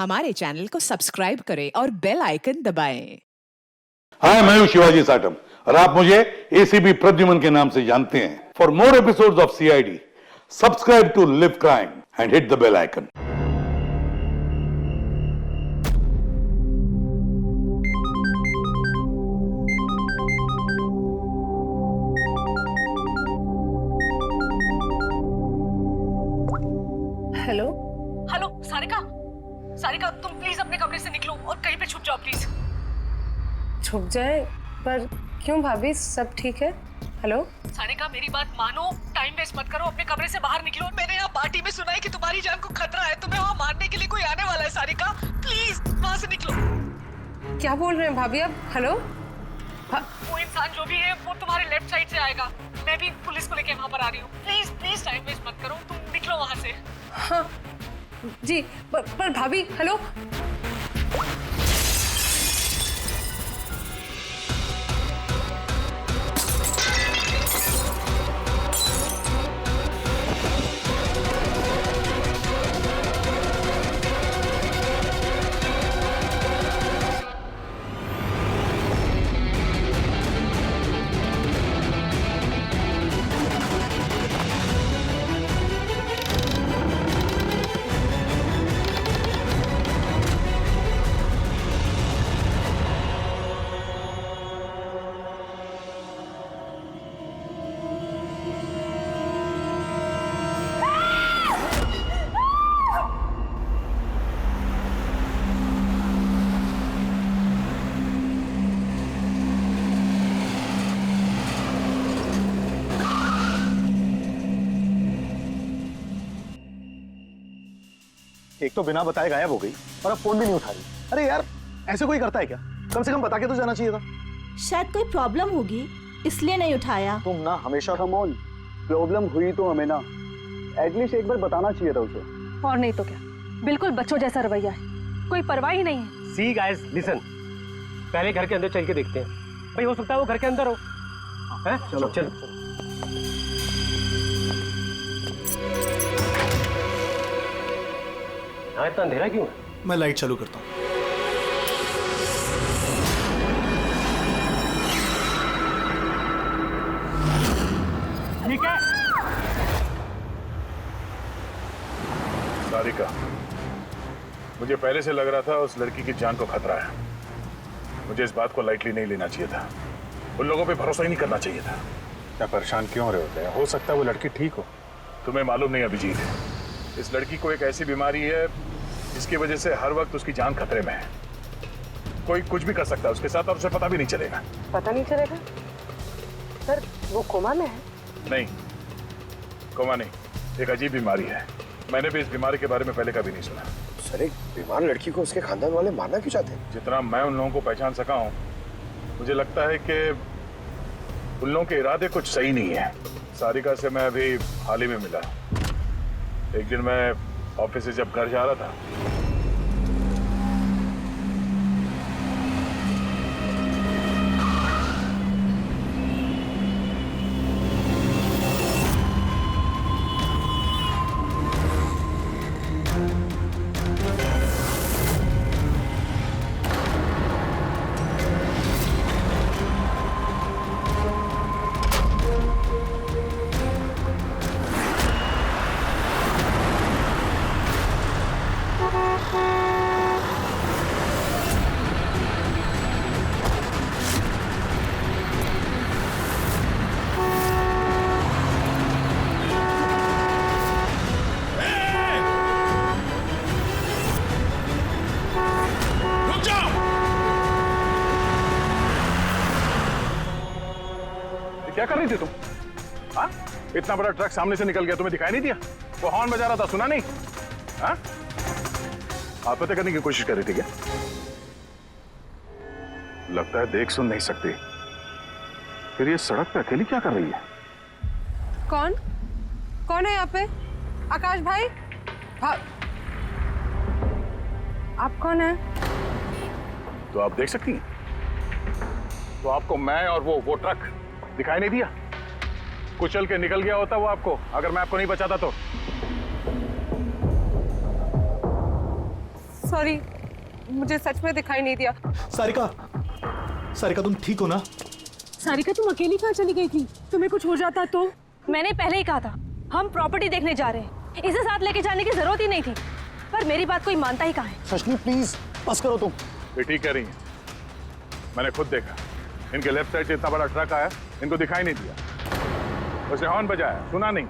हमारे चैनल को सब्सक्राइब करें और बेल आइकन दबाएं। हाय, मैं हूं शिवाजी साटम और आप मुझे एसीपी प्रद्युमन के नाम से जानते हैं। For more episodes of CID, subscribe to live crime and hit the bell icon. Hello hello Sarika, Sarika तुम प्लीज अपने कमरे से निकलो और कहीं पे छुप जाओ प्लीज। छुप जाए? पर क्यों भाभी, सब ठीक है? हेलो सारिका मेरी बात मानो, टाइम वेस्ट मत करो, अपने कमरे से बाहर निकलो। मैंने यहाँ पार्टी में सुना है कि तुम्हारी जान को खतरा है, तुम्हें वहाँ मारने के लिए कोई आने वाला है। सारिका प्लीज वहाँ से निकलो। क्या बोल रहे हैं भाभी आप? हेलो वो इंसान जो भी है वो तुम्हारे लेफ्ट साइड से आएगा। मैं भी पुलिस को लेके वहाँ पर आ रही हूँ। प्लीज प्लीज टाइम वेस्ट मत करो, तुम निकलो वहाँ से। हाँ जी, पर भाभी हेलो। एक तो बिना बताए गायब हो गई और अब फोन भी नहीं उठा रही। अरे यार, ऐसे कोई करता है क्या? कम से कम बता के तो जाना चाहिए था। शायद कोई प्रॉब्लम होगी इसलिए नहीं उठाया। तुम ना हमेशा कमोल, प्रॉब्लम हुई तो हमें ना एटलीस्ट एक बार बताना चाहिए था उसे। और नहीं तो क्या, बिल्कुल बच्चों जैसा रवैया है, कोई परवाह ही नहीं है। सी गाइस लिसन, पहले घर के अंदर चल के देखते हैं। भाई हो सकता है वो घर के अंदर हो। हैं? चलो चलो। यहाँ इतना अंधेरा क्यों है? मैं लाइट चालू करता हूँ। ठीक है। सारिका, मुझे पहले से लग रहा था उस लड़की की जान को खतरा है। मुझे इस बात को लाइटली नहीं लेना चाहिए था। उन लोगों पे भरोसा ही नहीं करना चाहिए था। क्या परेशान क्यों हो रहे होते हैं? हो सकता है वो लड़की ठीक हो। तुम्हें मालूम नहीं अभिजीत, इस लड़की को एक ऐसी बीमारी है जिसकी वजह से हर वक्त उसकी जान खतरे में है। कोई कुछ भी कर सकता है उसके साथ और उसे पता भी नहीं चलेगा। पता नहीं चलेगा? सर वो कोमा में है? नहीं, कोमा नहीं, एक अजीब बीमारी है। मैंने भी इस बीमारी के बारे में पहले कभी नहीं सुना। सर, एक बीमार लड़की को उसके खानदान वाले मारना क्यों चाहते हैं? जितना मैं उन लोगों को पहचान सका हूँ, मुझे लगता है कि उन लोगों के इरादे कुछ सही नहीं है। सारिका से मैं अभी हाल ही में मिला। एक दिन मैं ऑफिस से जब घर जा रहा था, क्या कर रही थी तुम? हाँ? इतना बड़ा ट्रक सामने से निकल गया, तुम्हें दिखाई नहीं दिया? वो हॉर्न बजा रहा था, सुना नहीं? हाँ? आत्महत्या करने की कोशिश कर रही थी क्या? लगता है देख सुन नहीं सकती। फिर ये सड़क पे अकेली क्या कर रही है? कौन कौन है यहाँ पे? आकाश भाई, आप कौन है? तो आप देख सकती हैं। तो आपको मैं और वो ट्रक दिखाई नहीं दिया? कुचल के निकल गया होता वो आपको, अगर मैं आपको नहीं बचाता तो। सॉरी, मुझे सच में दिखाई नहीं दिया। सारिका, सारिका तुम ठीक हो ना? सारिका तुम अकेली कहाँ चली गई थी? तुम्हें कुछ हो जाता तो? मैंने पहले ही कहा था हम प्रॉपर्टी देखने जा रहे हैं, इसे साथ लेके जाने की जरूरत ही नहीं थी, पर मेरी बात कोई मानता ही कहाँ है। सचनी प्लीज बस करो तुम। ये ठीक कह रही हैं। मैंने खुद देखा, इनके लेफ्ट साइड से इतना बड़ा ट्रक आया, इनको दिखाई नहीं दिया। उसने हॉर्न बजाया, सुना नहीं,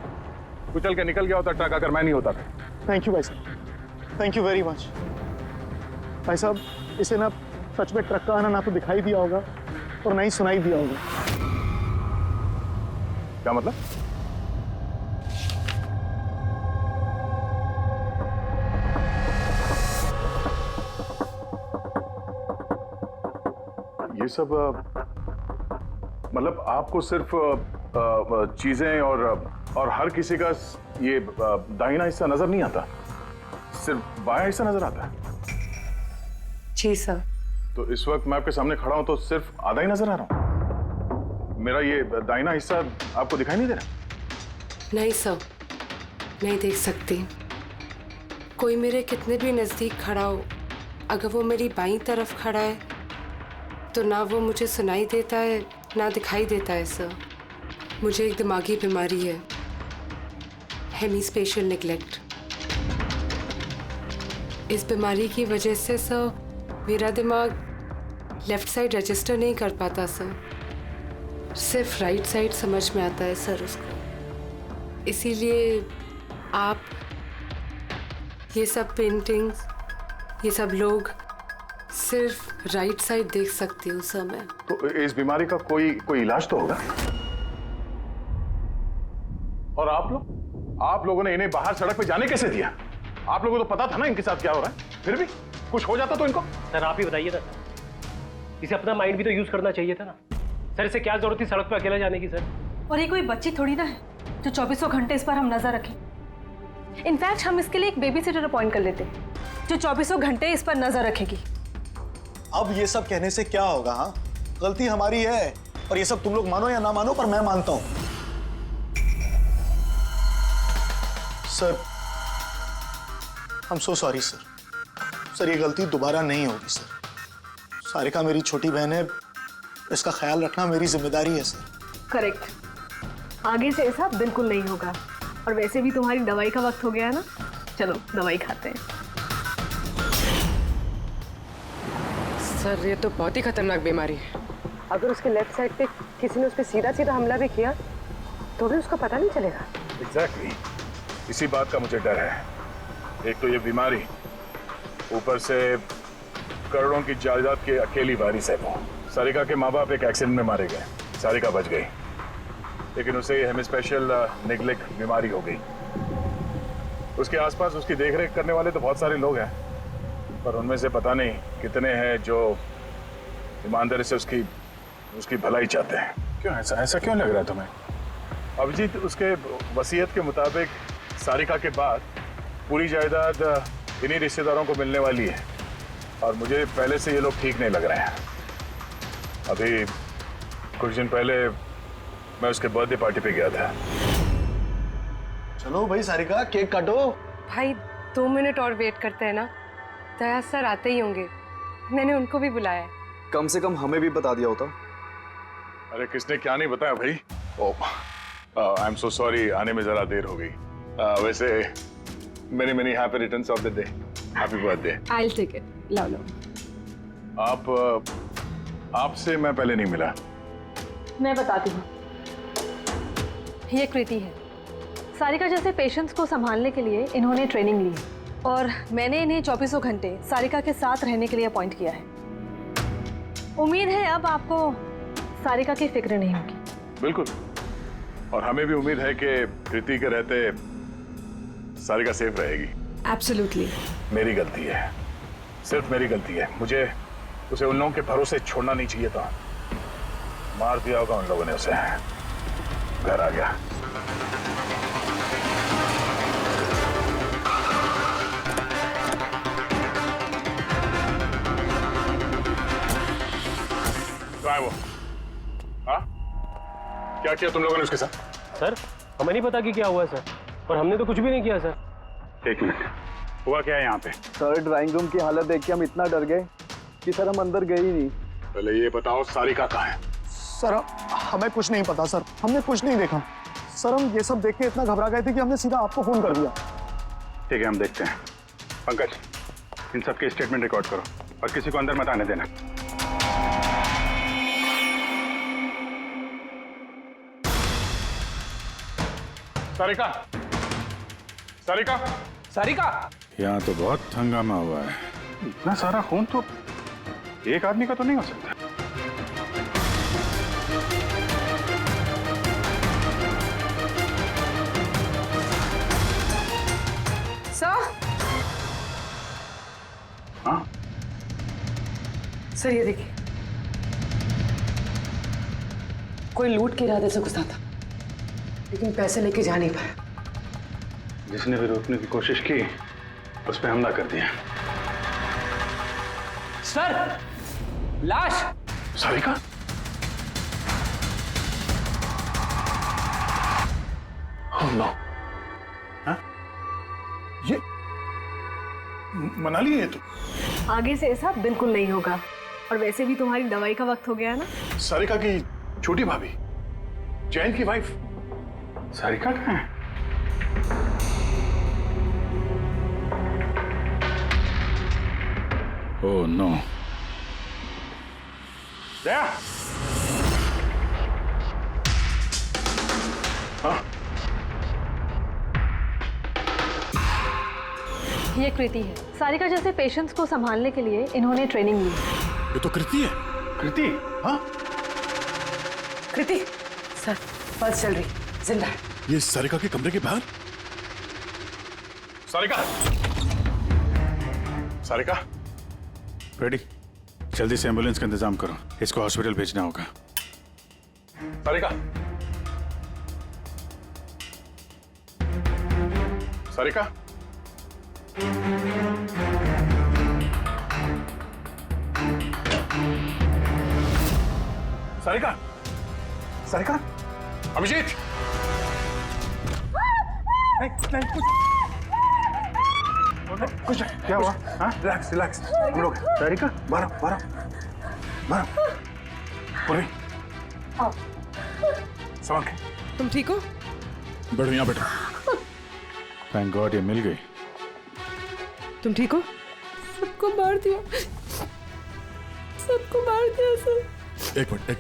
कुचल के निकल गया होता ट्रक अगर मैं नहीं होता था। थैंक यू भाई साहब, थैंक यू वेरी मच। भाई साहब, इसे ना सच में ट्रक का आना ना तो दिखाई दिया होगा और ना ही सुनाई दिया होगा। क्या मतलब? ये सब मतलब आपको सिर्फ चीजें और हर किसी का ये दाहिना हिस्सा नजर नहीं आता, सिर्फ बायां हिस्सा नजर आता है। जी सर। तो इस वक्त मैं आपके सामने खड़ा हूं तो सिर्फ आधा ही नजर आ रहा हूं। मेरा ये दाहिना हिस्सा आपको दिखाई नहीं दे रहा? नहीं सर, नहीं देख सकती। कोई मेरे कितने भी नजदीक खड़ा हो, अगर वो मेरी बाईं तरफ खड़ा है तो ना वो मुझे सुनाई देता है ना दिखाई देता है सर। मुझे एक दिमागी बीमारी है, हेमीस्पेशियल नेग्लेक्ट। इस बीमारी की वजह से सर मेरा दिमाग लेफ्ट साइड रजिस्टर नहीं कर पाता सर, सिर्फ राइट साइड समझ में आता है सर उसको। इसीलिए आप ये सब पेंटिंग्स, ये सब लोग सिर्फ राइट साइड देख सकती हूँ सर मैं। तो इस बीमारी का कोई इलाज तो होगा? और आप लोगों ने इन्हें बाहर सड़क पे जाने कैसे दिया? आप लोगों को तो पता था ना इनके साथ क्या हो रहा है, फिर भी कुछ हो जाता तो इनको। सर आप ही बताइए ना, इसे अपना माइंड भी तो यूज करना चाहिए था ना सर। इसे क्या जरूरत थी सड़क पे अकेला जाने की सर? और ये कोई बच्ची थोड़ी ना है जो 2400 घंटे इस पर हम नजर रखें। इनफैक्ट हम इसके लिए एक बेबी सिटर अपॉइंट कर लेते जो 2400 घंटे इस पर नजर रखेगी। अब ये सब कहने से क्या होगा? हाँ, गलती हमारी है और ये सब तुम लोग मानो या ना मानो पर मैं मानता हूं। Sir I am so sorry sir. Sir ये गलती दोबारा नहीं होगी सर। सारिका मेरी छोटी बहन है, इसका ख्याल रखना मेरी जिम्मेदारी है सर। करेक्ट, आगे से ऐसा बिल्कुल नहीं होगा। और वैसे भी तुम्हारी दवाई का वक्त हो गया है ना, चलो दवाई खाते हैं। सर ये तो बहुत ही खतरनाक बीमारी है। अगर उसके लेफ्ट साइड पे किसी ने उस पर सीधा सीधा हमला भी किया तो भी उसका पता नहीं चलेगा। एग्जैक्टली, इसी बात का मुझे डर है। एक तो ये बीमारी, ऊपर से करोड़ों की जायदाद की अकेली वारिस है वो। सारिका के माँ बाप एक एक्सीडेंट में मारे गए, सारिका बच गई, लेकिन उसे हेमीस्पेशियल नेग्लेक्ट बीमारी हो गई। उसके आसपास उसकी देखरेख करने वाले तो बहुत सारे लोग हैं, पर उनमें से पता नहीं कितने हैं जो ईमानदारी से उसकी भलाई चाहते हैं। क्यों ऐसा क्यों लग रहा है तुम्हें? अभिजीत, उसके वसीयत के मुताबिक सारिका के बाद पूरी जायदाद इन्हीं रिश्तेदारों को मिलने वाली है, और मुझे पहले से ये लोग ठीक नहीं लग रहे हैं। अभी कुछ दिन पहले मैं उसके बर्थडे पार्टी पे गया था। चलो भाई सारिका, केक काटो। भाई 2 मिनट और वेट करते हैं ना, दया सर आते ही होंगे। मैंने उनको भी बुलाया है। कम से कम हमें भी बता दिया होता। अरे किसने क्या नहीं बताया भाई। ओह, आई एम सो सॉरी, आने में जरा देर हो गई। वैसे many happy returns of the day, happy birthday. I will take it. लो आपसे मैं पहले नहीं मिला। मैं बताती हूँ, ये कृति है। सारिका जैसे पेशेंट्स को संभालने के लिए इन्होंने ट्रेनिंग ली है, और मैंने इन्हें 2400 घंटे सारिका के साथ रहने के लिए अपॉइंट किया है। उम्मीद है अब आपको सारिका की फिक्र नहीं होगी। बिल्कुल, और हमें भी उम्मीद है कि कृति के रहते सारिका सेफ रहेगी। एब्सोल्युटली। मेरी गलती है, सिर्फ मेरी गलती है। मुझे उसे उन लोगों के भरोसे छोड़ना नहीं चाहिए था। मार दिया होगा उन लोगों ने उसे। घर आ गया। कहाँ है वो? हाँ, क्या किया तुम लोगों ने उसके साथ? सर हमें नहीं पता कि क्या हुआ सर, और हमने तो कुछ भी नहीं किया सर। एक मिनट, हुआ क्या है यहाँ पे? सर ड्राइंग रूम की हालत देख के हम इतना डर गए कि सर हम अंदर गए ही नहीं। पहले ये बताओ सारिका कहाँ है? सर हमें कुछ नहीं पता सर, हमने कुछ नहीं देखा सर। हम ये सब देख के इतना घबरा गए थे कि हमने सीधा आपको फोन कर दिया। ठीक है, हम देखते हैं। पंकज, इन सब के स्टेटमेंट रिकॉर्ड करो और किसी को अंदर मत आने देना। सारिका, सारिका, सारिका, यहाँ तो बहुत हंगामा हुआ है। इतना सारा खून तो एक आदमी का तो नहीं हो सकता। सर, हाँ, सर ये देखिए, कोई लूट के इरादे से घुसा था लेकिन पैसे लेके जा नहीं पाया। जिसने भी रोकने की कोशिश की उस पर हमला कर दिया। सर, लाश। सारिका, oh no, हाँ? ये मनाली है तो? आगे से ऐसा बिल्कुल नहीं होगा। और वैसे भी तुम्हारी दवाई का वक्त हो गया है ना। सारिका की छोटी भाभी, जैन की वाइफ। सारिका कहाँ है? Oh no. दया, हाँ? ये कृति है। सारिका जैसे पेशेंट्स को संभालने के लिए इन्होंने ट्रेनिंग ली। ये तो कृति है। कृति? हाँ? कृति, सर पल्स चल रही, जिंदा है। ये सारिका के कमरे के बाहर? सारिका, सारिका, रेडी? जल्दी से एम्बुलेंस का इंतजाम करो, इसको हॉस्पिटल भेजना होगा। सारिका, सारिका, सारिका, सारिका, अभिजीत, नहीं कुछ नहीं, क्या हुआ? हाँ, रिलैक्स रिलैक्स, हम लोग। सारिका, मारो मारो मारो, पूर्वी, संभाल के। तुम ठीक हो? बैठो यहाँ बैठो। थैंक गॉड ये मिल गई। तुम ठीक हो? सबको मार दिया, सबको मार दिया सर। एक मिनट,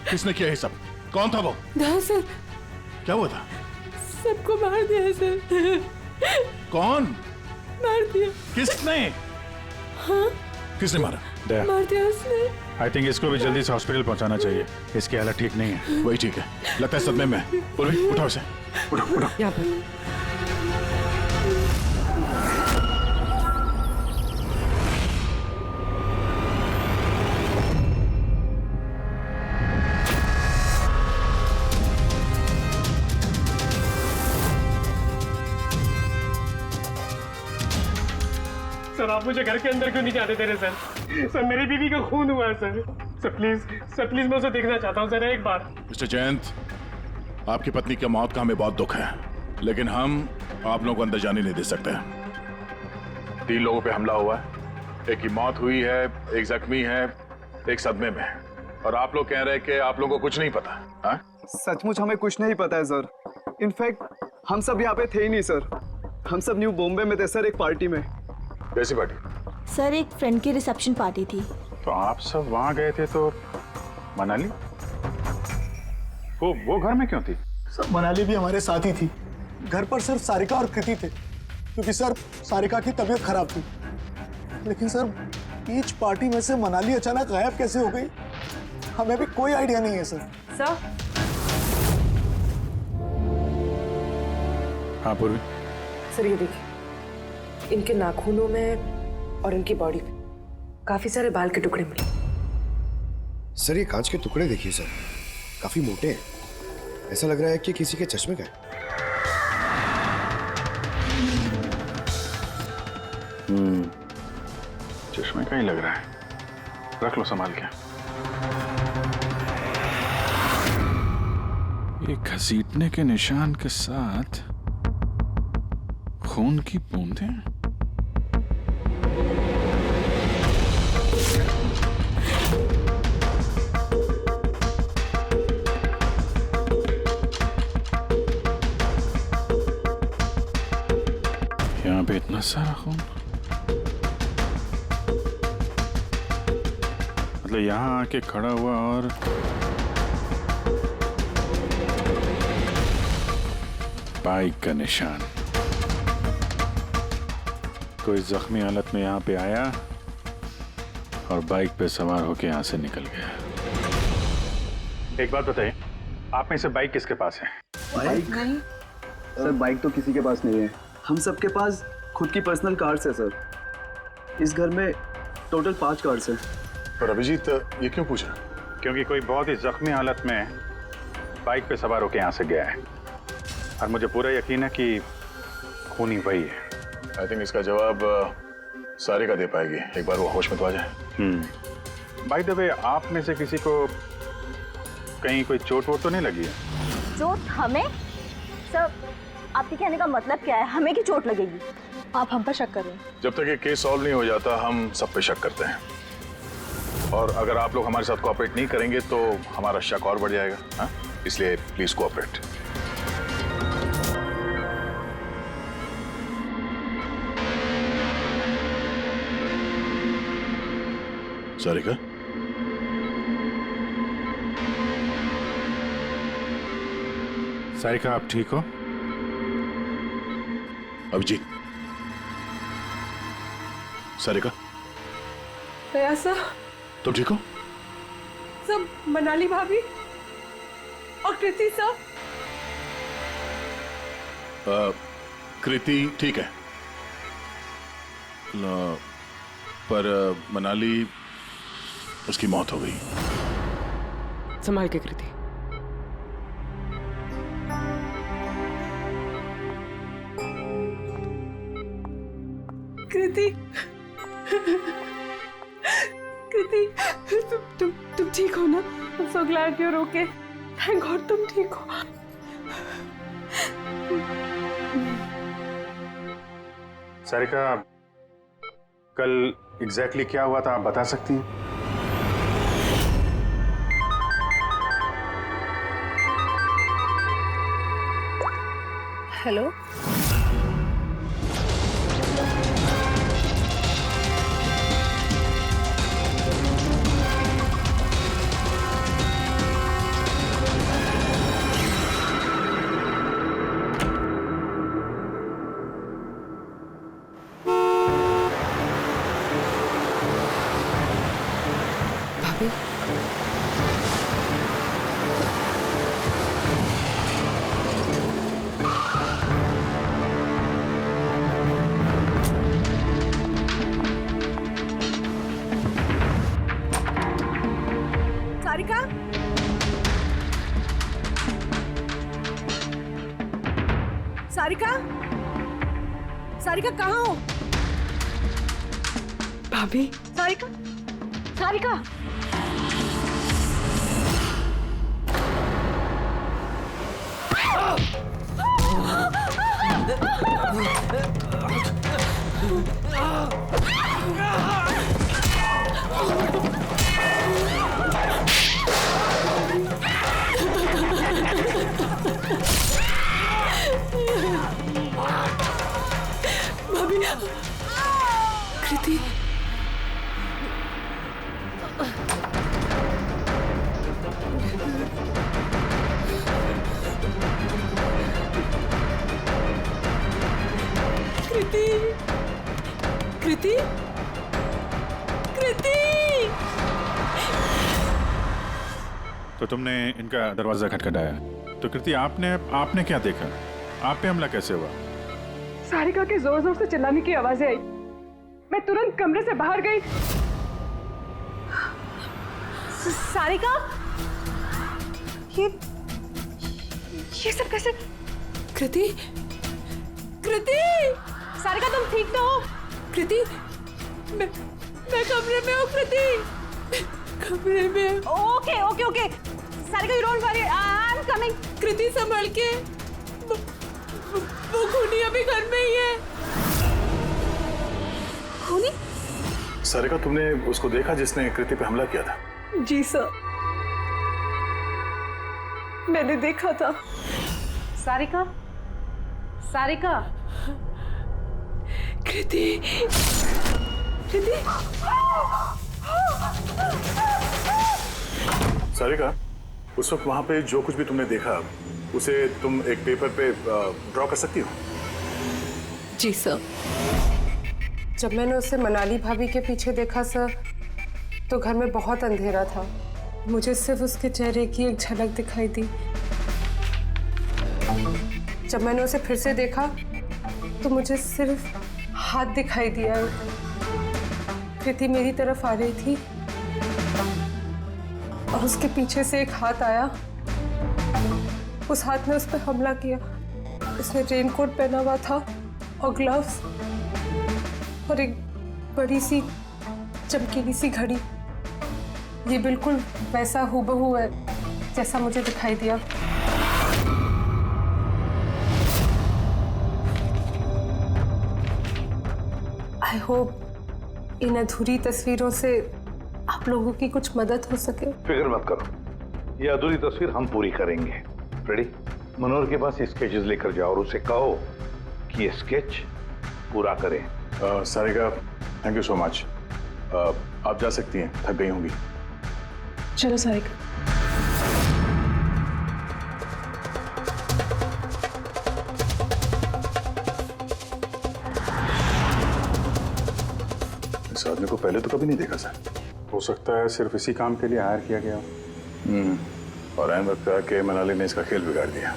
किसने किया ये सब? कौन था वो? हाँ सर, क्या हुआ था? सबको मार दिया सर। कौन मार दिया? किसने? हाँ, किसने मारा? मार दिया उसने। आई थिंक इसको भी जल्दी से हॉस्पिटल पहुंचाना चाहिए, इसकी हालत ठीक नहीं है। वही ठीक है, लगता है सदमे में है। पूर्वी, उठाओ इसे, उठाओ उठाओ। यहाँ पर सर, आप मुझे घर के अंदर क्यों नहीं जाने दे रहे सर? सर, मेरी बीवी का खून हुआ है सर। सर प्लीज मैं उसे देखना चाहता हूँ सर, एक बार। मिस्टर जयंत, आपकी पत्नी की मौत का हमें बहुत दुख है, लेकिन हम आप लोगों को अंदर जाने नहीं दे सकते। 3 लोगों पे हमला हुआ है, एक की मौत हुई है, एक जख्मी है, एक सदमे में है, और आप लोग कह रहे हैं कि आप लोगों को कुछ नहीं पता। हाँ? सचमुच हमें कुछ नहीं पता है सर। इनफैक्ट हम सब यहाँ पे थे ही नहीं सर। हम सब न्यू बॉम्बे में थे सर, एक पार्टी में। कैसी पार्टी? सर एक फ्रेंड की रिसेप्शन पार्टी थी। तो आप सब वहां गए थे तो मनाली वो घर में क्यों थी? सर मनाली भी हमारे साथ ही थी। घर पर सिर्फ सारिका और कृति थे, क्योंकि सर सारिका की तबीयत खराब थी। लेकिन सर बीच पार्टी में से मनाली अचानक गायब कैसे हो गई, हमें भी कोई आइडिया नहीं है सर। सर, हाँ पूर्वी। सर ये देखिए, इनके नाखूनों में और इनकी बॉडी पे काफी सारे बाल के टुकड़े मिले। सर ये कांच के टुकड़े देखिए सर, काफी मोटे हैं। ऐसा लग रहा है कि किसी के चश्मे का है। चश्मे का ही लग रहा है, रख लो संभाल के। एक घसीटने के निशान के साथ खून की बूंदें। जानते हैं? यहाँ पे इतना सारा खून, मतलब यहाँ आके खड़ा हुआ और बाइक का निशान। कोई जख्मी हालत में यहाँ पे आया और बाइक पे सवार होके यहाँ से निकल गया। एक बात बताइए, आप में से बाइक किसके पास है? बाइक नहीं सर, बाइक तो किसी के पास नहीं है। हम सबके पास खुद की पर्सनल कार्स है सर। इस घर में टोटल 5 कार्स हैं। पर अभिजीत ये क्यों पूछा? क्योंकि कोई बहुत ही जख्मी हालत में बाइक पे सवार होके यहाँ से गया है और मुझे पूरा यकीन है कि खूनी वही है। आई थिंक इसका जवाब सारिका दे पाएगी, एक बार वो होश में तो आ जाए। बाय द वे, आप में से किसी को कहीं कोई चोट वोट तो नहीं लगी है? चोट हमें? सर, आपके कहने का मतलब क्या है? हमें की चोट लगेगी? आप हम पर शक कर रहे हैं? जब तक ये केस सॉल्व नहीं हो जाता हम सब पे शक करते हैं, और अगर आप लोग हमारे साथ कोऑपरेट नहीं करेंगे तो हमारा शक और बढ़ जाएगा। हाँ, इसलिए प्लीज कोऑपरेट। सारिका, सारिका आप ठीक हो? अभिजीत, सारिका प्रयासा, तुम ठीक हो? सब मनाली भाभी और कृति सब। कृति ठीक है, पर मनाली, उसकी मौत हो गई। संभाल के कृति। कृति, कृति, तुम ठीक हो ना? I'm so glad you're okay. Thank God तुम ठीक हो। सारिका, कल एग्जैक्टली क्या हुआ था आप बता सकती हैं? हेलो, भाभी, सारिका, सारिका, सारिका कहाँ हो? भाभी, सारिका, सारिका, भाभी, कृति, कृति, कृति, कृति। तो तुमने इनका दरवाजा खटखटाया, तो कृति आपने क्या देखा? आप पे हमला कैसे हुआ? सारिका के जोर जोर से चिल्लाने की आवाजें आई। मैं तुरंत कमरे से बाहर गई। सारिका, ये सब कैसे? कृति, कृति, सारिका तुम ठीक तो हो? कृति, मैं कमरे में हूँ। कृति, कमरे में। Okay okay okay, Sarika you don't worry, I am coming. Kriti संभल के, वो खूनी अभी घर में ही है। कृति? सारिका, तुमने उसको देखा जिसने कृति पे हमला किया था? जी सर, मैंने देखा था। सारिका, सारिका, कृति, कृति। सारिका, उस वक्त वहां पे जो कुछ भी तुमने देखा उसे तुम एक पेपर पे ड्रॉ कर सकती हो? जी सर। जब मैंने उसे मनाली भाभी के पीछे देखा सर, तो घर में बहुत अंधेरा था। मुझे सिर्फ उसके चेहरे की एक झलक दिखाई दी। जब मैंने उसे फिर से देखा तो मुझे सिर्फ हाथ दिखाई दिया। कृति मेरी तरफ आ रही थी और उसके पीछे से एक हाथ आया। उस हाथ ने उस पर हमला किया। उसने रेनकोट पहना हुआ था और ग्लव्स और एक बड़ी सी चमकीली सी घड़ी। ये बिल्कुल वैसा हूबहू है जैसा मुझे दिखाई दिया। आई होप इन अधूरी तस्वीरों से आप लोगों की कुछ मदद हो सके। फिक्र मत करो, ये अधूरी तस्वीर हम पूरी करेंगे। रेडी? मनोहर के पास स्केचेस लेकर जाओ और उसे कहो कि ये स्केच पूरा करें। Sarika, thank you so much. आप जा सकती हैं, थक गई होंगी। चलो सारिका। इस आदमी को पहले तो कभी नहीं देखा सर। हो सकता है सिर्फ इसी काम के लिए हायर किया गया। और ऐन वक्त आके मनाली ने इसका खेल बिगाड़ दिया।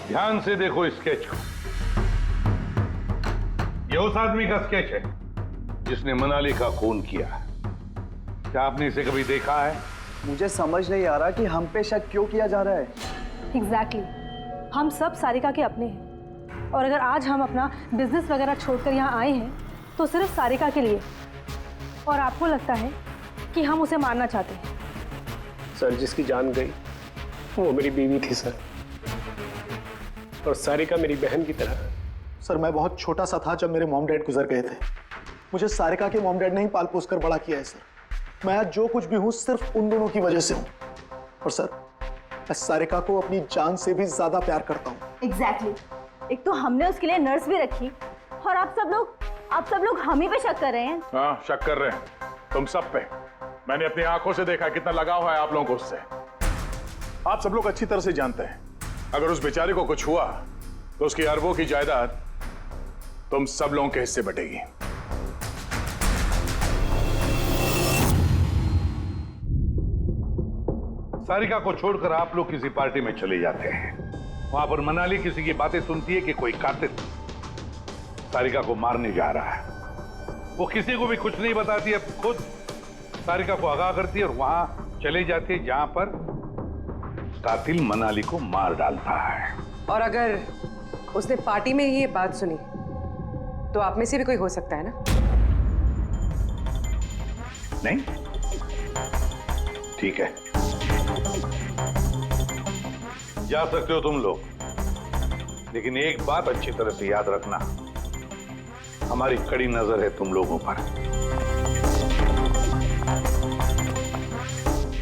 ध्यान से देखो स्केच को। ये उस आदमी का स्केच है जिसने मनाली का खून किया। क्या आपने इसे कभी देखा है? मुझे समझ नहीं आ रहा कि हम पे शक क्यों किया जा रहा है। एग्जैक्टली, हम सब सारिका के अपने हैं और अगर आज हम अपना बिजनेस वगैरह छोड़कर यहाँ आए हैं तो सिर्फ सारिका के लिए। और आपको लगता है कि हम उसे मारना चाहते हैं? सर, जिसकी जान गई वो मेरी बीवी थी सर, और सारिका मेरी बहन की तरह। सर, मैं बहुत छोटा सा था जब मेरे मॉम डैड गुजर गए थे। मुझे सारिका के मॉम डैड ने ही पाल पोस कर बड़ा किया है सर। मैं आज जो कुछ भी हूँ सिर्फ उन दोनों की वजह से हूँ। और सर, मैं सारिका को अपनी जान से भी ज्यादा प्यार करता हूँ। एग्जैक्टली। एक तो हमने उसके लिए नर्स भी रखी और आप सब लोग हम ही पे शक कर रहे हैं। हाँ, शक कर रहे हैं तुम सब पे। मैंने अपनी आंखों से देखा कितना लगाव है आप लोगों को उससे। आप सब लोग अच्छी तरह से जानते हैं अगर उस बेचारे को कुछ हुआ तो उसकी अरबों की जायदाद तुम सब लोगों के हिस्से बटेगी। सारिका को छोड़कर आप लोग किसी पार्टी में चले जाते हैं। वहां पर मनाली किसी की बातें सुनती है कि कोई कातिल सारिका को मारने जा रहा है। वो किसी को भी कुछ नहीं बताती है, खुद सारिका को आगाह करती है और वहां चले जाती है जहां पर कातिल मनाली को मार डालता है। और अगर उसने पार्टी में ही ये बात सुनी तो आप में से भी कोई हो सकता है ना? नहीं? ठीक है, जा सकते हो तुम लोग, लेकिन एक बात अच्छी तरह से याद रखना, हमारी कड़ी नजर है तुम लोगों पर।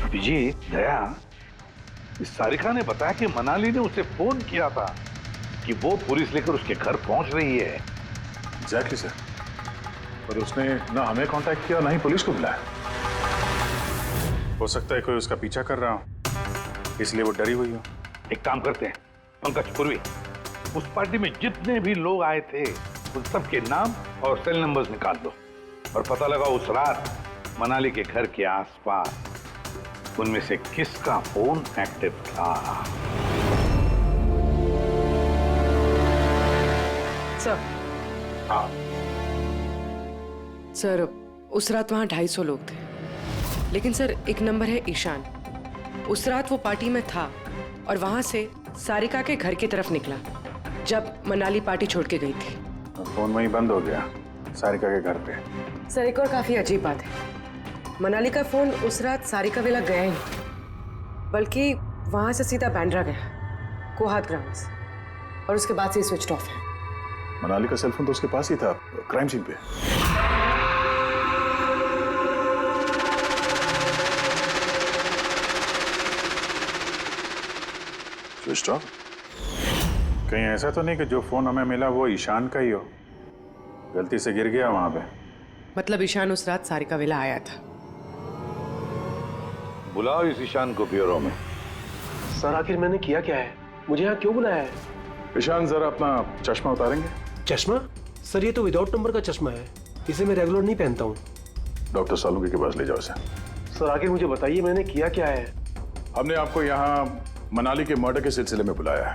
अभिजीत, दया, इस सारिका ने बताया कि मनाली ने उसे फोन किया था कि वो पुलिस लेकर उसके घर पहुंच रही है। एग्जैक्टली सर, पर उसने ना हमें कांटेक्ट किया ना ही पुलिस को बुलाया। हो सकता है कोई उसका पीछा कर रहा हो, इसलिए वो डरी हुई हो। एक काम करते हैं पंकज, पूर्वी, उस पार्टी में जितने भी लोग आए थे उन सबके नाम और सेल नंबर्स निकाल दो और पता लगा उस रात मनाली के घर के आसपास उनमें से किसका फोन एक्टिव था। सर, हाँ सर, उस रात वहां 250 लोग थे, लेकिन सर एक नंबर है ईशान। उस रात वो पार्टी में था और वहां से सारिका के घर की तरफ निकला जब मनाली पार्टी छोड़ के गई थी। फोन वहीं बंद हो गया सारिका के घर पे। सर, एक और काफी अजीब बात है, मनाली का फोन उस रात सारिका विला गया ही नहीं, बल्कि वहां से सीधा बांद्रा गया, कोहात ग्राउंड्स, और उसके बाद से स्विच ऑफ है। मनाली का सेलफोन तो उसके पास ही था, क्राइम सीन पे। Switch off. कहीं ऐसा तो नहीं कि जो फोन हमें मिला वो ईशान का ही हो, गलती से गिर गया वहां पे? मतलब ईशान उस रात सारिका विला आया था। बुलाओ इस ईशान को ब्यूरो में। सर आखिर मैंने किया क्या है? मुझे यहाँ क्यों बुलाया है? ईशान जरा अपना चश्मा उतारेंगे? चश्मा? सर ये तो विदाउट नंबर का चश्मा है, इसे मैं रेगुलर नहीं पहनता हूँ। डॉक्टर सालुंके के पास ले जाओ इसे। सर आखिर मुझे बताइए मैंने किया क्या है? हमने आपको यहाँ मनाली के मर्डर के सिलसिले में बुलाया है।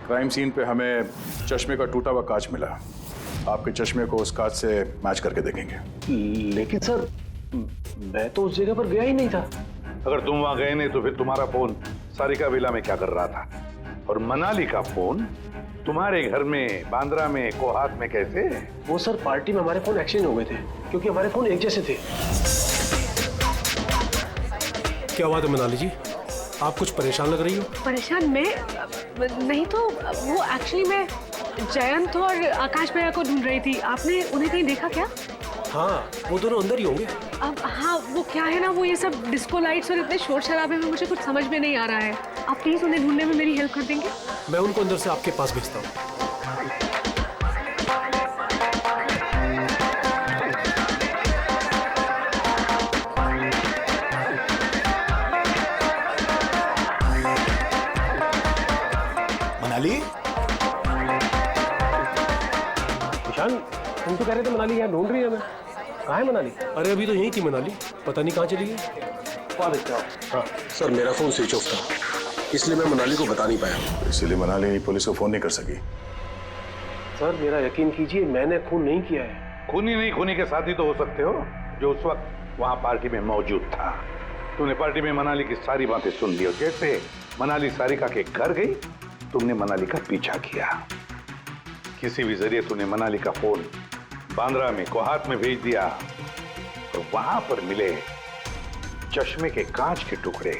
क्राइम सीन पे हमें चश्मे का टूटा हुआ कांच मिला। आपके चश्मे को उस कांच से मैच करके देखेंगे। लेकिन सर मैं तो उस जगह पर गया ही नहीं था। अगर तुम वहां गए नहीं तो फिर तुम्हारा फोन सारिका विला में क्या कर रहा था? और मनाली का फोन तुम्हारे घर में, बांद्रा में, कोहात में कैसे? वो सर पार्टी में हमारे फोन एक्सचेंज हो गए थे, क्योंकि हमारे फोन एक जैसे थे। क्या बात है मनाली जी, आप कुछ परेशान लग रही हो? परेशान मैं नहीं तो वो एक्चुअली मैं जयंत और आकाश भैया को ढूंढ रही थी। आपने उन्हें कहीं देखा क्या? हाँ वो दोनों अंदर ही होंगे। अब हाँ वो क्या है ना, वो ये सब डिस्को लाइट्स और इतने शोर शराबे में मुझे कुछ समझ में नहीं आ रहा है। आप प्लीज उन्हें ढूंढने में मेरी हेल्प कर देंगे? मैं उनको अंदर से आपके पास भेजता हूँ। मनाली? ईशान तुम तो कह रहे थे मनाली यहाँ ढूंढ रही है हमें। कहाँ है मनाली? अरे अभी तो यहीं थी मनाली, पता नहीं कहाँ चली गई। हाँ सर मेरा फोन स्विच ऑफ था, इसलिए मैं मनाली को बता नहीं पाया। इसीलिए मनाली पुलिस को फोन नहीं कर सकी। सर मेरा यकीन कीजिए मैंने खून नहीं किया है। खूनी नहीं, खूनी के साथी तो हो सकते हो जो उस वक्त वहां पार्टी में मौजूद था। तुमने पार्टी में मनाली की सारी बातें सुन ली और जैसे मनाली सारिका के घर गई तुमने मनाली का पीछा किया। किसी भी जरिए तुमने मनाली का फोन बांद्रा में, कोहात में भेज दिया और वहां पर मिले चश्मे के कांच के टुकड़े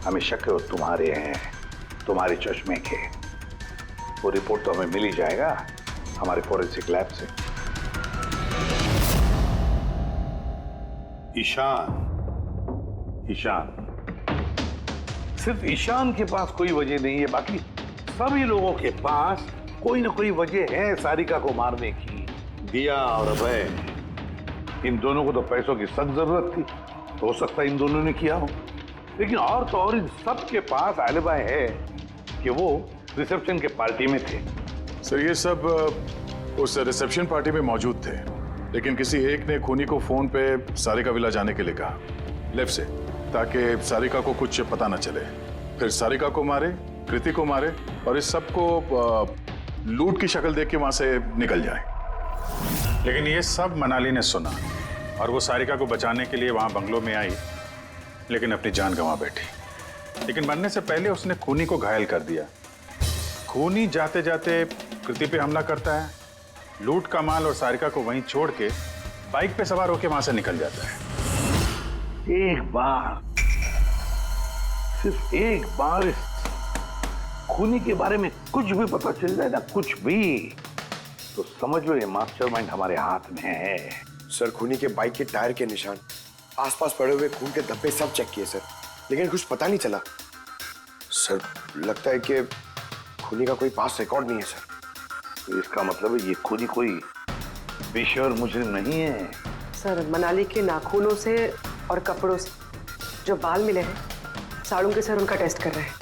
हमें शक है वो तुम्हारे हैं, तुम्हारे चश्मे के। वो रिपोर्ट तो हमें मिल ही जाएगा हमारे फोरेंसिक लैब से। ईशान सिर्फ ईशान के पास कोई वजह नहीं है, बाकी सभी लोगों के पास कोई ना कोई वजह है सारिका को मारने की। दिया और अभय, इन दोनों को तो पैसों की सख्त जरूरत थी, तो हो सकता है इन दोनों ने किया हो। लेकिन और तो और इन सब के पास एलिबाई है कि वो रिसेप्शन के पार्टी में थे। सर ये सब उस रिसेप्शन पार्टी में मौजूद थे, लेकिन किसी एक ने खूनी को फोन पे सारिका विला जाने के लिए कहा लेफ्ट से, ताकि सारिका को कुछ पता न चले। फिर सारिका को मारे, कृति को मारे और इस सब को लूट की शक्ल देख के वहां से निकल जाए। लेकिन ये सब मनाली ने सुना और वो सारिका को बचाने के लिए वहां बंगलों में आई, लेकिन अपनी जान गंवा बैठी। लेकिन मरने से पहले उसने खूनी को घायल कर दिया। खूनी जाते जाते कृति पे हमला करता है, लूट का माल और सारिका को वहीं छोड़ के बाइक पे सवार होकर वहां से निकल जाता है। एक बार, सिर्फ एक बार इस खूनी के बारे में कुछ भी पता चल जाए ना, कुछ भी, तो समझ लो ये मास्टरमाइंड हमारे हाथ में है। सर खूनी के बाइक के टायर के निशान, आसपास पड़े हुए खून के धब्बे सब चेक किए सर, लेकिन कुछ पता नहीं चला। सर लगता है कि खूनी का कोई पास रिकॉर्ड नहीं है सर। तो इसका मतलब है ये खूनी कोई बेशर्म मुजरिम नहीं है। सर मनाली के नाखूनों से और कपड़ों से जो बाल मिले हैं, साड़ों सर उनका टेस्ट कर रहे हैं,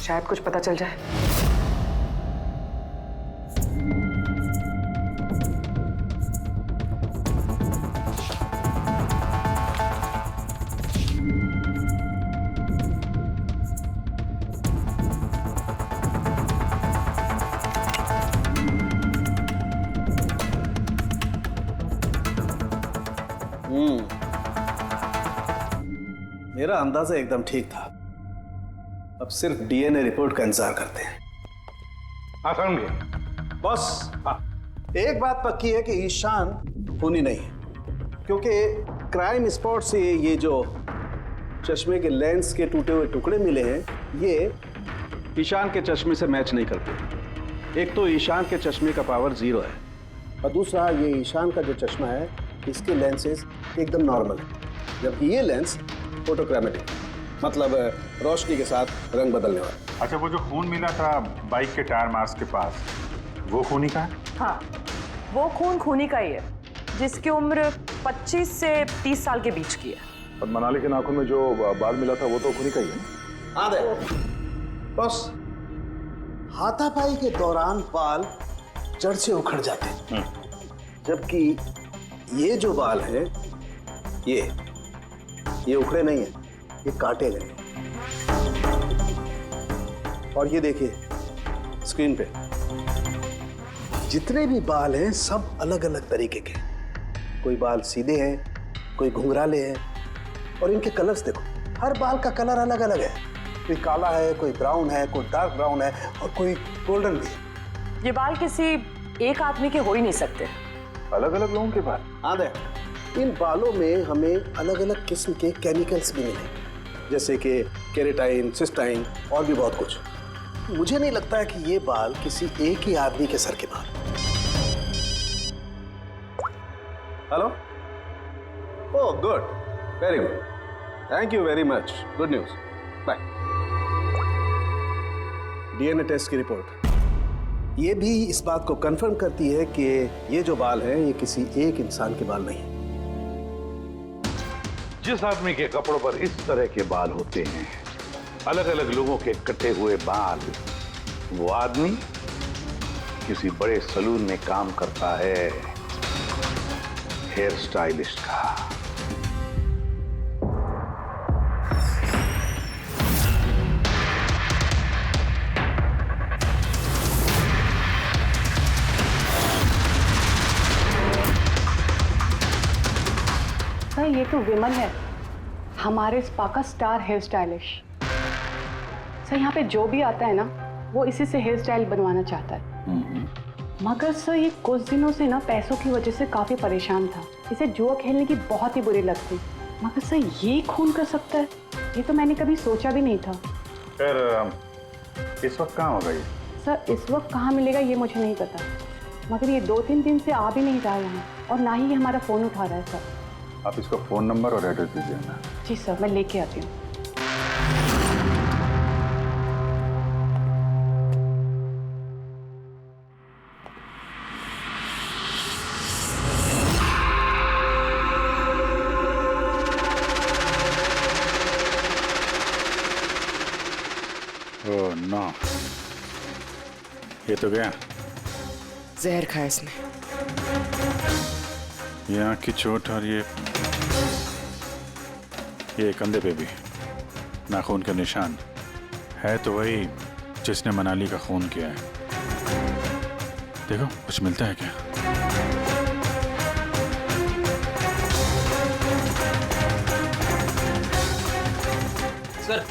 शायद कुछ पता चल जाए। मेरा अंदाजा एकदम ठीक था। अब सिर्फ डीएनए रिपोर्ट का इंतजार करते हैं। बॉस, एक बात पक्की है कि ईशान खूनी नहीं है, क्योंकि क्राइम स्पॉट से ये जो चश्मे के लेंस के टूटे हुए टुकड़े मिले हैं, ये ईशान के चश्मे से मैच नहीं करते। एक तो ईशान के चश्मे का पावर 0 है और दूसरा ये ईशान का जो चश्मा है इसके लेंसेज एकदम नॉर्मल है, जबकि ये लेंस फोटोक्रोमेटिक, मतलब रोशनी के साथ रंग बदलने वाला। अच्छा, वो जो खून मिला था बाइक के टायर मार्क्स के पास, वो खूनी का है? हाँ, वो खून खूनी का ही है, जिसकी उम्र 25 से 30 साल के बीच की है। और मनाली के नाखून में जो बाल मिला था वो तो खूनी का ही है ना? हाँ दे बस, हाथापाई के दौरान बाल जड़ से उखड़ जाते हैं, जबकि ये जो बाल हैं ये उखड़े नहीं है, ये काटे गए। और ये देखिए स्क्रीन पे जितने भी बाल हैं सब अलग अलग तरीके के, कोई बाल सीधे हैं, कोई घुंघराले हैं, और इनके कलर्स देखो, हर बाल का कलर अलग अलग है, कोई काला है, कोई ब्राउन है, कोई डार्क ब्राउन है और कोई गोल्डन भी है। ये बाल किसी एक आदमी के हो ही नहीं सकते। अलग अलग लोगों के बाल? हाँ दे, इन बालों में हमें अलग अलग किस्म के केमिकल्स भी मिले, जैसे कि केराटिन, सिस्टाइन और भी बहुत कुछ। मुझे नहीं लगता है कि ये बाल किसी एक ही आदमी के सर के बाल। Hello, oh good, very good, thank you very much, good news, bye. DNA test की रिपोर्ट ये भी इस बात को कंफर्म करती है कि ये जो बाल हैं ये किसी एक इंसान के बाल नहीं है। जिस आदमी के कपड़ों पर इस तरह के बाल होते हैं, अलग अलग लोगों के कटे हुए बाल, वो आदमी किसी बड़े सलून में काम करता है, हेयर स्टाइलिस्ट का। सर ये तो विमल है, हमारे स्पा का स्टार हेयर स्टाइलिस्ट। सर यहाँ पे जो भी आता है ना वो इसी से हेयर स्टाइल बनवाना चाहता है, मगर सर ये कुछ दिनों से ना पैसों की वजह से काफ़ी परेशान था। इसे जुआ खेलने की बहुत ही बुरी लत थी, मगर सर ये खून कर सकता है, ये तो मैंने कभी सोचा भी नहीं था। फिर इस वक्त कहाँ होगा ये? सर इस वक्त कहाँ मिलेगा ये मुझे नहीं पता, मगर ये 2-3 दिन से आ भी नहीं रहा यहाँ, और ना ही ये हमारा फ़ोन उठा रहा है। सर आप इसका फ़ोन नंबर और एड्रेस दीजिए ना। जी सर, मैं लेके आती हूँ। ओह नो, ये तो गया। जहर खाया इसने। ये आँख की चोट और ये कंधे पे भी नाखून के निशान है, तो वही जिसने मनाली का खून किया है। देखो कुछ मिलता है क्या? सर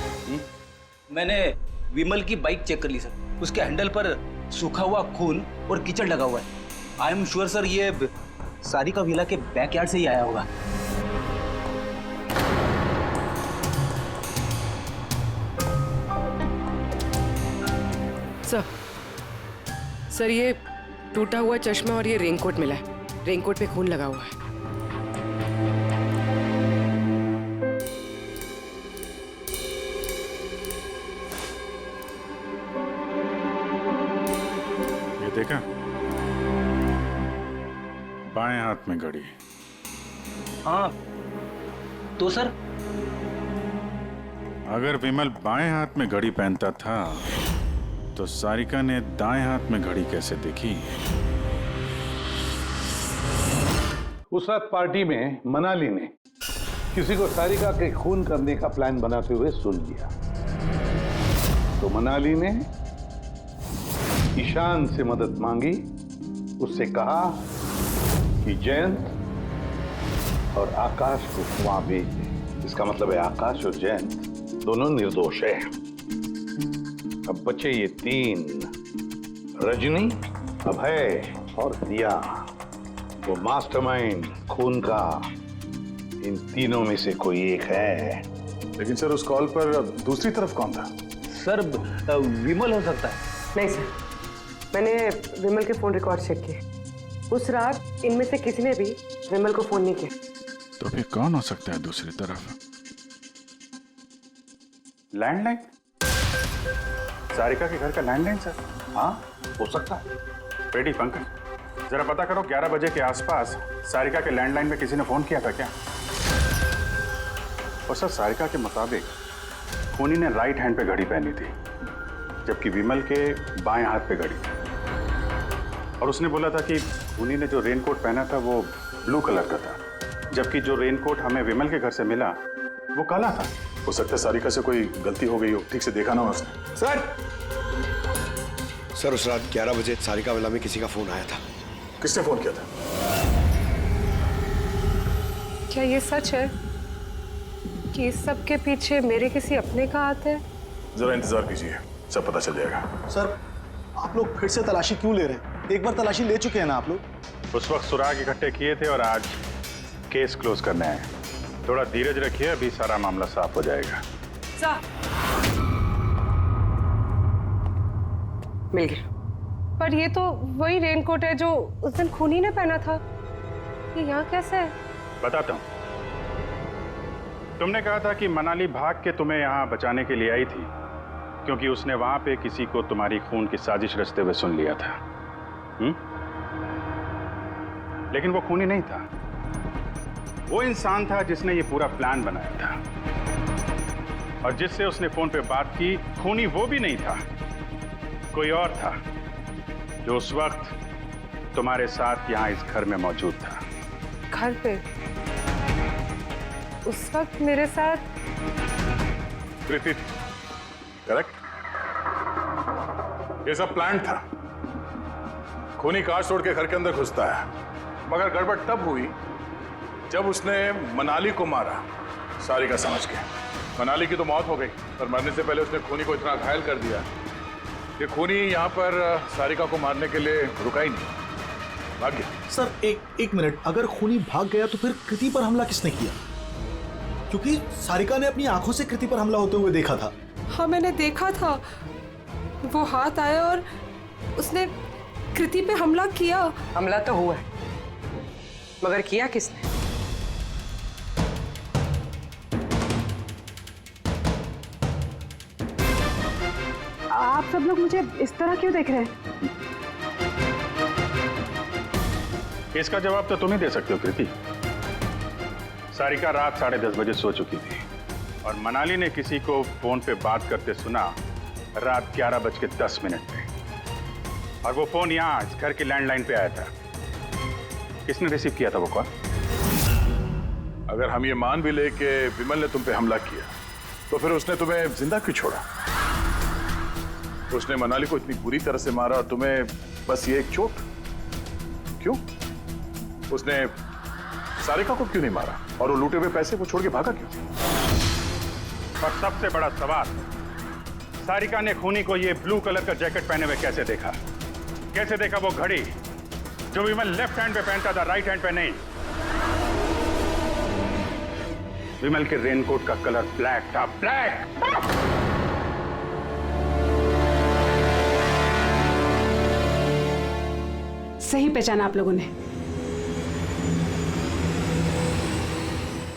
मैंने विमल की बाइक चेक कर ली सर, उसके हैंडल पर सूखा हुआ खून और कीचड़ लगा हुआ है। आई एम श्योर सर ये सारिका विला के बैकयार्ड से ही आया होगा। सर ये टूटा हुआ चश्मा और ये रेनकोट मिला है, रेनकोट पे खून लगा हुआ है। ये देखा, बाएं हाथ में घड़ी। हाँ तो सर अगर विमल बाएं हाथ में घड़ी पहनता था तो सारिका ने दाएं हाथ में घड़ी कैसे देखी? उस रात पार्टी में मनाली ने किसी को सारिका के खून करने का प्लान बनाते हुए सुन लिया, तो मनाली ने ईशान से मदद मांगी, उससे कहा कि जयंत और आकाश को वहां भेज दे। इसका मतलब है आकाश और जयंत दोनों निर्दोष हैं। अब बचे ये 3, रजनी, अभय और दिया। वो मास्टरमाइंड खून का इन तीनों में से कोई एक है। लेकिन सर उस कॉल पर दूसरी तरफ कौन था? सर विमल हो सकता है। नहीं सर, मैंने विमल के फोन रिकॉर्ड चेक किए। उस रात इनमें से किसी ने भी विमल को फोन नहीं किया। तो फिर कौन हो सकता है दूसरी तरफ? लैंडलाइन? सारिका के घर का लैंडलाइन सर? हाँ, हो सकता है। रेडी पंकज, जरा पता करो 11 बजे के आसपास सारिका के लैंडलाइन में किसी ने फोन किया था क्या? और सर सारिका के मुताबिक खूनी ने राइट हैंड पे घड़ी पहनी थी, जबकि विमल के बाएं हाथ पे घड़ी थी। और उसने बोला था कि खूनी ने जो रेनकोट पहना था वो ब्लू कलर का था, जबकि जो रेनकोट हमें विमल के घर से मिला वो काला था। हो सकता है सारिका से कोई गलती हो गई हो, ठीक से देखा ना हो उसने। सर उस रात 11 बजे सारिका विला में किसी का फोन आया था। किसने फोन किया था? क्या ये सच है कि इस सब के पीछे मेरे किसी अपने का हाथ है? जरा इंतजार कीजिए, सब पता चल जाएगा। सर आप लोग फिर से तलाशी क्यों ले रहे हैं? एक बार तलाशी ले चुके हैं ना आप लोग। उस वक्त सुराग इकट्ठे किए थे और आज केस क्लोज करने आए। थोड़ा धीरज रखिए, अभी सारा मामला साफ हो जाएगा। मिल गया। पर ये तो वही रेनकोट है जो उस दिन खूनी ने पहना था। ये यहाँ कैसे है? बताता हूँ। तुमने कहा था कि मनाली भाग के तुम्हें यहाँ बचाने के लिए आई थी, क्योंकि उसने वहां पे किसी को तुम्हारी खून की साजिश रचते हुए सुन लिया था। लेकिन वो खूनी नहीं था। वो इंसान था जिसने ये पूरा प्लान बनाया था, और जिससे उसने फोन पे बात की, खूनी वो भी नहीं था, कोई और था जो उस वक्त तुम्हारे साथ यहाँ इस घर में मौजूद था। घर पे? उस वक्त मेरे साथ कृति, करेक्ट? ये सब प्लान था। खूनी कार तोड़ के घर के अंदर घुसता है, मगर गड़बड़ तब हुई जब उसने मनाली को मारा, सारिका समझ के। मनाली की तो मौत हो गई, पर मरने से पहले उसने खूनी को इतना घायल कर दिया कि खूनी यहाँ पर सारिका को मारने के लिए रुका ही नहीं, भाग गया। सर एक मिनट, अगर खूनी भाग गया तो फिर कृति पर हमला किसने किया? क्योंकि सारिका ने अपनी आंखों से कृति पर हमला होते हुए देखा था। हाँ मैंने देखा था, वो हाथ आया और उसने कृति पे हमला किया। हमला तो हुआ है, मगर किया किसने? आप सब लोग मुझे इस तरह क्यों देख रहे हैं? इसका जवाब तो तुम ही दे सकते हो कृति। सारिका रात 10:30 बजे सो चुकी थी, और मनाली ने किसी को फोन पे बात करते सुना रात 11:10 पे, और वो फोन यहाँ इस घर की लैंडलाइन पे आया था। किसने रिसीव किया था वो कॉल? अगर हम ये मान भी ले कि विमल ने तुम पे हमला किया, तो फिर उसने तुम्हें जिंदा क्यों छोड़ा? उसने मनाली को इतनी बुरी तरह से मारा और तुम्हें बस ये एक चोट? क्यों? उसने सारिका को क्यों नहीं मारा, और वो लूटे हुए पैसे को छोड़ के भागा क्यों? और सबसे बड़ा सवाल, सारिका ने खूनी को ये ब्लू कलर का जैकेट पहने हुए कैसे देखा? कैसे देखा वो घड़ी जो विमल लेफ्ट हैंड पे पहनता था, राइट हैंड पे नहीं? विमल के रेनकोट का कलर ब्लैक था, ब्लैक। सही पहचाना आप लोगों ने।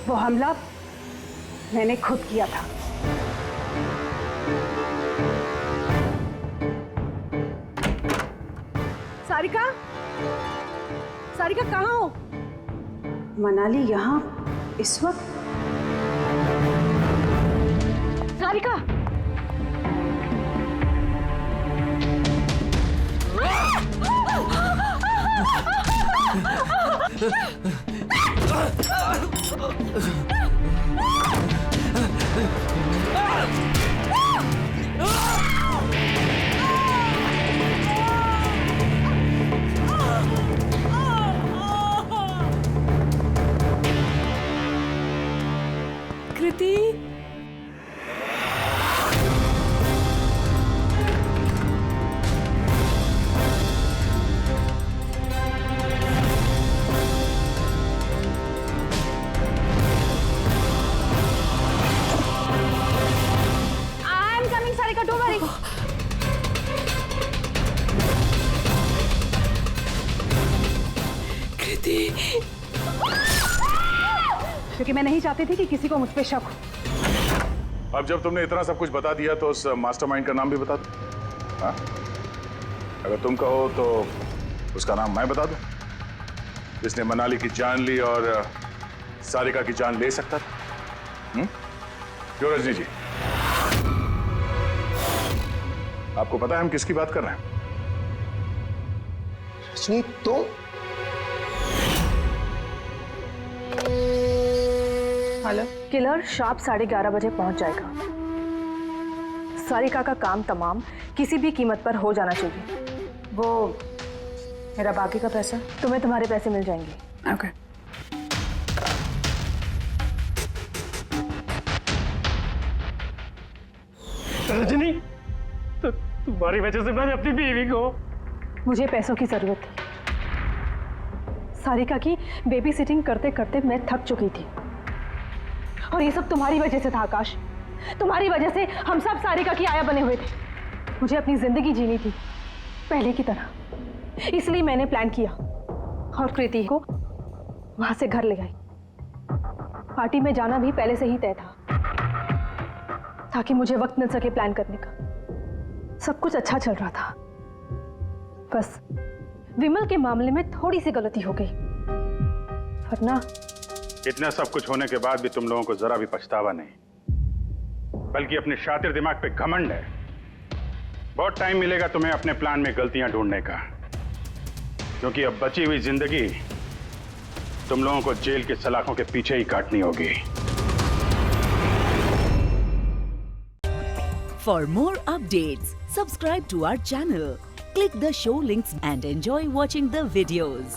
वो हमला मैंने खुद किया था। सारिका, सारिका कहाँ हो? मनाली यहाँ इस वक्त? सारिका, कृति, थी। क्योंकि मैं नहीं चाहती थी कि किसी को मुझ पे शक हो। अब जब तुमने इतना सब कुछ बता दिया तो उस मास्टरमाइंड का नाम भी बता दो। हाँ? अगर तुम कहो तो उसका नाम मैं बता दूं, जिसने मनाली की जान ली और सारिका की जान ले सकता था। क्यों रजनी जी, आपको पता है हम किसकी बात कर रहे हैं? रजनी तो हेलो, किलर शार्प 11:30 बजे पहुंच जाएगा। सारिका का काम तमाम किसी भी कीमत पर हो जाना चाहिए। वो मेरा बाकी का पैसा, तुम्हें तुम्हारे पैसे मिल जाएंगे। ओके। रजनी, तो तुम्हारी वजह से मैंने अपनी बीवी को। मुझे पैसों की जरूरत थी। सारिका की बेबी सिटिंग करते करते मैं थक चुकी थी, और ये सब तुम्हारी वजह से था आकाश। तुम्हारी वजह से हम सब सारिका की आया बने हुए थे। मुझे अपनी जिंदगी जीनी थी पहले की तरह, इसलिए मैंने प्लान किया और कृति को वहां से घर ले आई। पार्टी में जाना भी पहले से ही तय था, ताकि मुझे वक्त मिल सके प्लान करने का। सब कुछ अच्छा चल रहा था, बस विमल के मामले में थोड़ी सी गलती हो गई, वरना इतना सब कुछ होने के बाद भी तुम लोगों को जरा भी पछतावा नहीं, बल्कि अपने शातिर दिमाग पे घमंड है। बहुत टाइम मिलेगा तुम्हें अपने प्लान में गलतियां ढूंढने का, क्योंकि अब बची हुई जिंदगी तुम लोगों को जेल के सलाखों के पीछे ही काटनी होगी। For more updates, subscribe to our channel, click the show links and enjoy watching the videos.